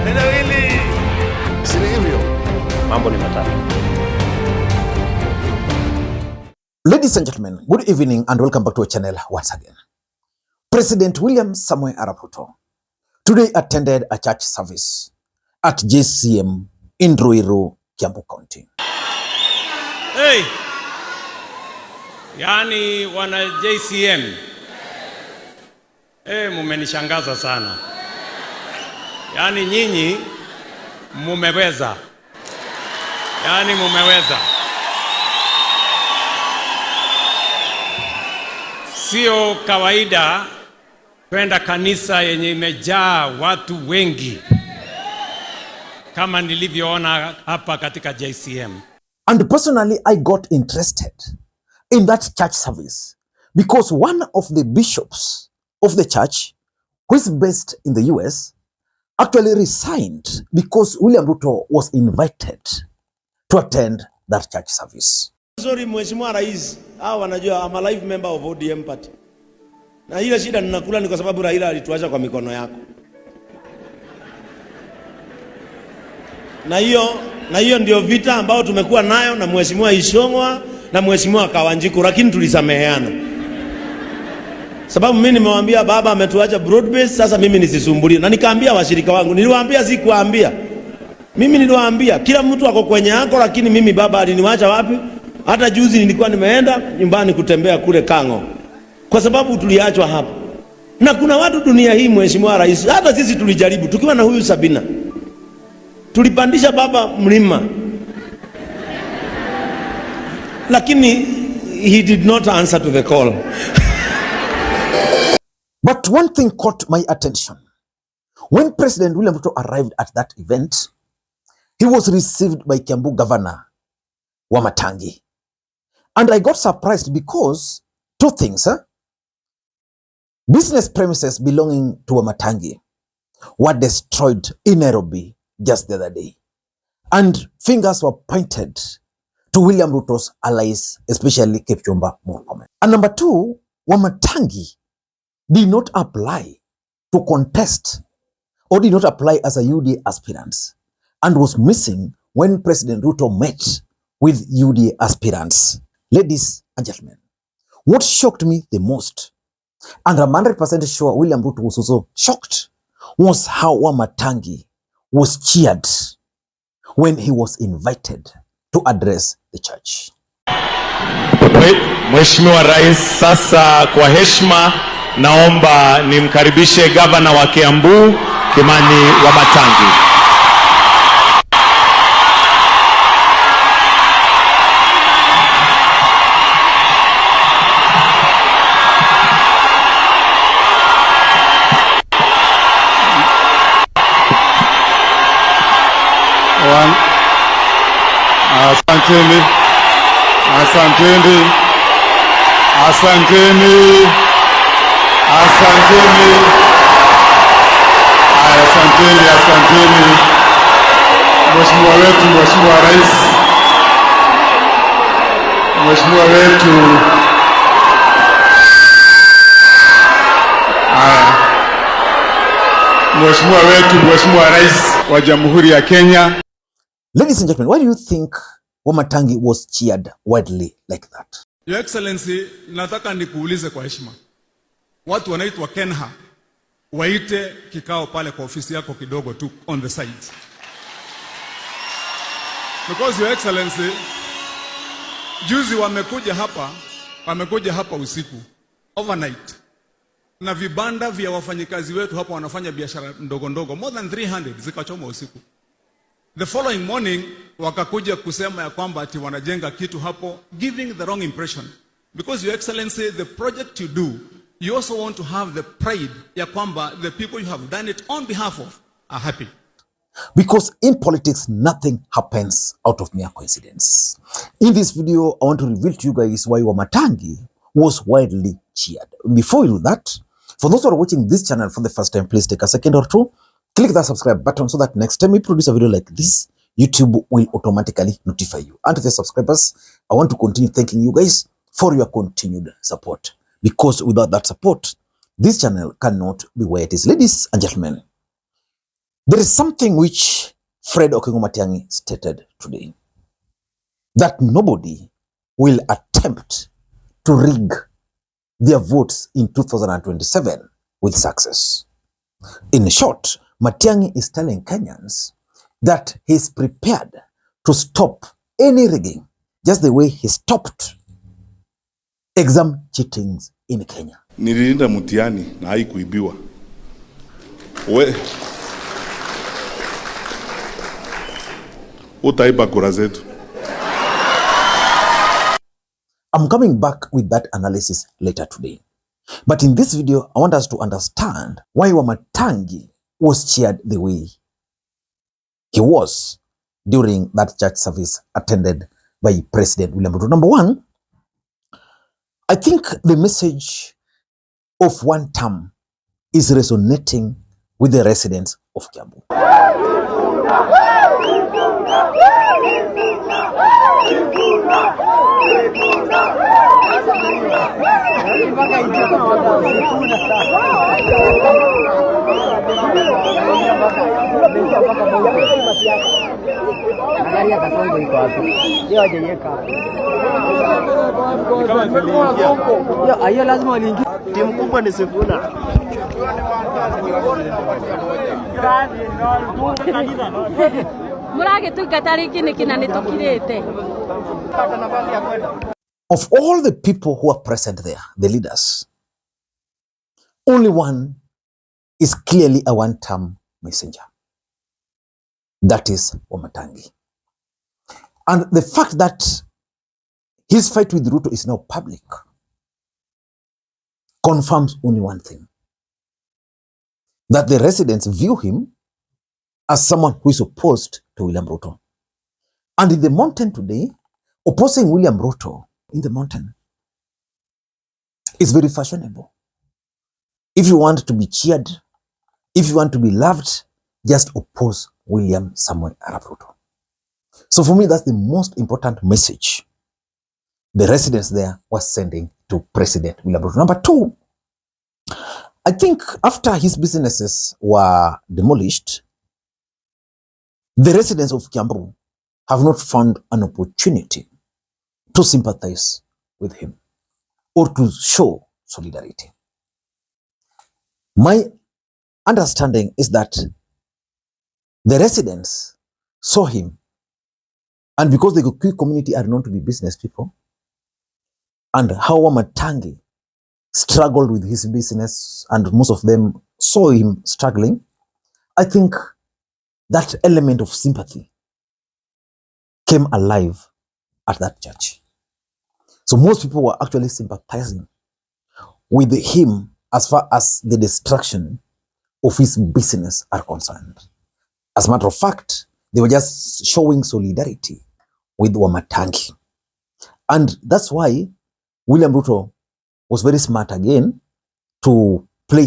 Neno hili si hivyo. Mambo ni matatu. Ladies and gentlemen, good evening and welcome back to our channel once again. President William Ruto today attended a church service at JCM in Ruiru, Kiambu County. Hey! Yani wana JCM. Mumenishangaza sana. Yani nyinyi mumeweza. Yani mumeweza. Sio kawaida kwenda kanisa yenye imejaa watu wengi kama nilivyoona hapa katika JCM. And personally, I got interested in that church service because one of the bishops of the church, who is based in the US, actually resigned because William Ruto was invited to attend that church service. Sorry, Mheshimiwa Rais, wanajua I'm a live member of ODM party. Na ile shida ninakula ni kwa sababu Raila alituacha kwa mikono yako. Na hiyo ndio vita ambao tumekuwa nayo na Mheshimiwa Ishongwa na Mheshimiwa Kawanjiku, lakini tulisameheana. Sababu mimi nimemwambia baba ametuacha broad base, sasa mimi nisisumbulie. Na nikaambia washirika wangu, niliwaambia si kuambia. Mimi niliwaambia kila mtu ako kwenye yako, lakini mimi baba aliniacha wapi? Hata juzi nilikuwa nimeenda nyumbani kutembea kule Kango. Kwa sababu tuliachwa hapa. Na kuna watu dunia hii, Mheshimiwa Rais, hata sisi tulijaribu tukiwa na huyu Sabina. Tulipandisha baba mlima. Lakini he did not answer to the call. But one thing caught my attention. When President William Ruto arrived at that event, he was received by Kiambu Governor Wamatangi. And I got surprised because two things. Business premises belonging to Wamatangi were destroyed in Nairobi just the other day. And fingers were pointed to William Ruto's allies, especially Kipchumba Murkomen. And number two, Wamatangi did not apply to contest or did not apply as a UDA aspirant and was missing when President Ruto met with UDA aspirants. Ladies and gentlemen, what shocked me the most, and I'm 100% sure William Ruto was also shocked, was how Wamatangi was cheered when he was invited to address the church. Mheshimiwa Rais, sasa kwa heshima naomba nimkaribishe Governor wa Kiambu, Kimani Wamatangi. Asanteni. Mheshimiwa wetu, Mheshimiwa Rais, Mheshimiwa wetu, Mheshimiwa Rais wa Jamhuri ya Kenya. Ladies and gentlemen, why do you think Wamatangi was cheered widely like that? Your Excellency, nataka nikuulize kwa heshima. Watu wanaitwa Kenha, waite kikao pale kwa ofisi yako kidogo tu on the side. Because Your Excellency, juzi wamekuja hapa usiku, overnight. Na vibanda vya wafanyikazi wetu hapa wanafanya biashara ndogo ndogo, more than 300 zikachoma usiku. The following morning wakakuja kusema ya kwamba ati wanajenga kitu hapo, giving the wrong impression. Because Your Excellency, the project you do, you also want to have the pride ya kwamba the people you have done it on behalf of are happy. Because in politics, nothing happens out of mere coincidence. In this video, I want to reveal to you guys why Wamatangi was widely cheered. Before we do that, for those who are watching this channel for the first time, please take a second or two, click that subscribe button so that next time we produce a video like this, YouTube will automatically notify you. And to the subscribers, I want to continue thanking you guys for your continued support. Because without that support, this channel cannot be where it is. Ladies and gentlemen, there is something which Fred Wamatangi stated today, that nobody will attempt to rig their votes in 2027 with success. In short, Wamatangi is telling Kenyans that he is prepared to stop any rigging, just the way he stopped exam cheatings in Kenya. Nililinda mtihani na haikuibiwa. Utaiba kura zetu. I'm coming back with that analysis later today. But in this video, I want us to understand why Wamatangi was cheered the way he was during that church service attended by President William Ruto. Number one, I think the message of one term is resonating with the residents of Kiambu. Timu kubwa ni Sifuna. Of all the people who are present there, the leaders, only one is clearly a one-term messenger. That is Wamatangi. And the fact that his fight with Ruto is now public confirms only one thing: that the residents view him as someone who is opposed to William Ruto. And in the mountain today, opposing William Ruto in the mountain is very fashionable. If you want to be cheered, if you want to be loved, just oppose William Samuel Arap Ruto. So for me, that's the most important message the residents there were sending to President William Ruto. Number two, I think after his businesses were demolished, the residents of Kiambu have not found an opportunity to sympathize with him or to show solidarity. My understanding is that the residents saw him, and because the Kikuyu community are known to be business people, and how Wamatangi struggled with his business, and most of them saw him struggling, I think that element of sympathy came alive at that church. So most people were actually sympathizing with him as far as the destruction of his business are concerned. As a matter of fact, they were just showing solidarity with Wamatangi. And that's why William Ruto was very smart again to play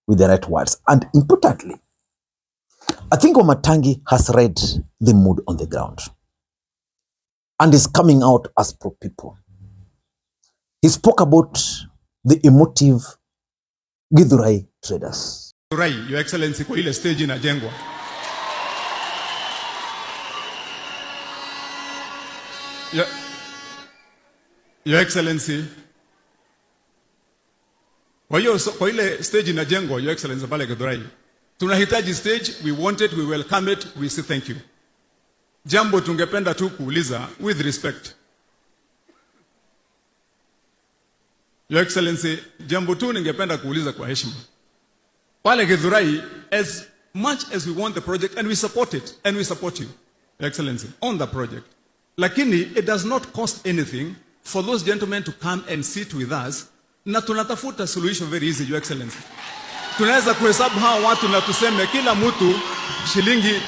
with the right words. And importantly, I think Wamatangi has read the mood on the ground and is coming out as pro-people. He spoke about the emotive Githurai traders. Githurai, Your Excellency, kwa ile stage inajengwa. Your Excellency, kwa ile stage inajengwa, Your Excellency, pale Githurai. Tunahitaji stage, we want it, we welcome it, we say thank you. Jambo tungependa tu kuuliza with respect. Your Excellency, jambo tu ningependa kuuliza kwa heshima. Pale Githurai, as much as we want the project and we support it and we support you, Your Excellency, on the project. Lakini it does not cost anything for those gentlemen to come and sit with us na tunatafuta solution very easy, Your Excellency. Tunaweza kuhesabu hawa watu na tuseme kila mtu shilingi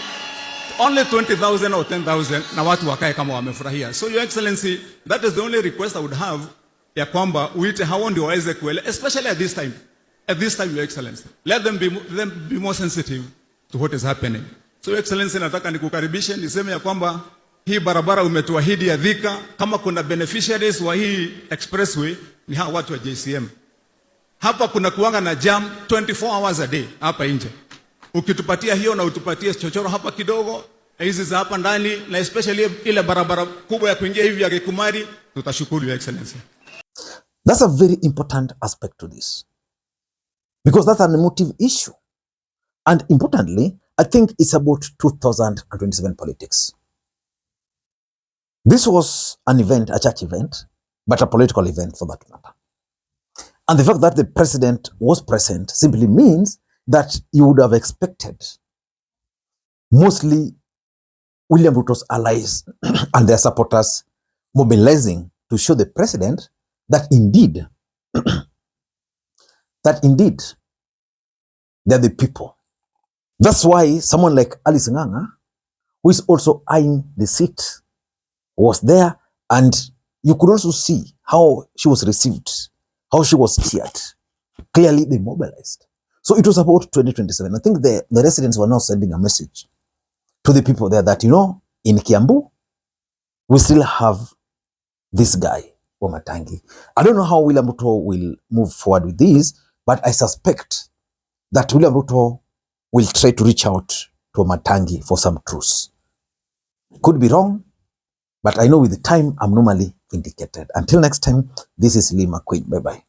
only 20,000 or 10,000 na watu wakae kama wamefurahia. So Your Excellency, that is the only request I would have, ya kwamba uite hao ndio waweze kuelewa, especially at this time. At this time, Your Excellency, let them be more sensitive to what is happening. So Your Excellency, nataka nikukaribishe niseme ya kwamba hii barabara umetuahidi ya Thika, kama kuna beneficiaries wa hii expressway, ni hawa watu wa JCM. Hapa kuna kuanga na jam 24 hours a day hapa nje. Ukitupatia hiyo na utupatie chochoro hapa kidogo, hizi za hapa ndani, na especially ile barabara kubwa ya kuingia hivi ya Kikumari, tutashukuru Your Excellency. That's a very important aspect to this, because that's an emotive issue. And importantly, I think it's about 2027 politics. This was an event, a church event, but a political event for that matter. And the fact that the president was present simply means that you would have expected mostly William Ruto's allies and their supporters mobilizing to show the president that indeed, they're the people. That's why someone like Alice Nganga, who is also eyeing the seat, was there, and you could also see how she was received, how she was cheered. Clearly, they mobilized. So it was about 2027. I think the residents were now sending a message to the people there that, you know, in Kiambu, we still have this guy, Wamatangi. I don't know how William Ruto will move forward with this, but I suspect that William Ruto will try to reach out to Wamatangi for some truce. Could be wrong, but I know with the time I'm normally vindicated. Until next time, this is Lee Makwiny. Bye-bye.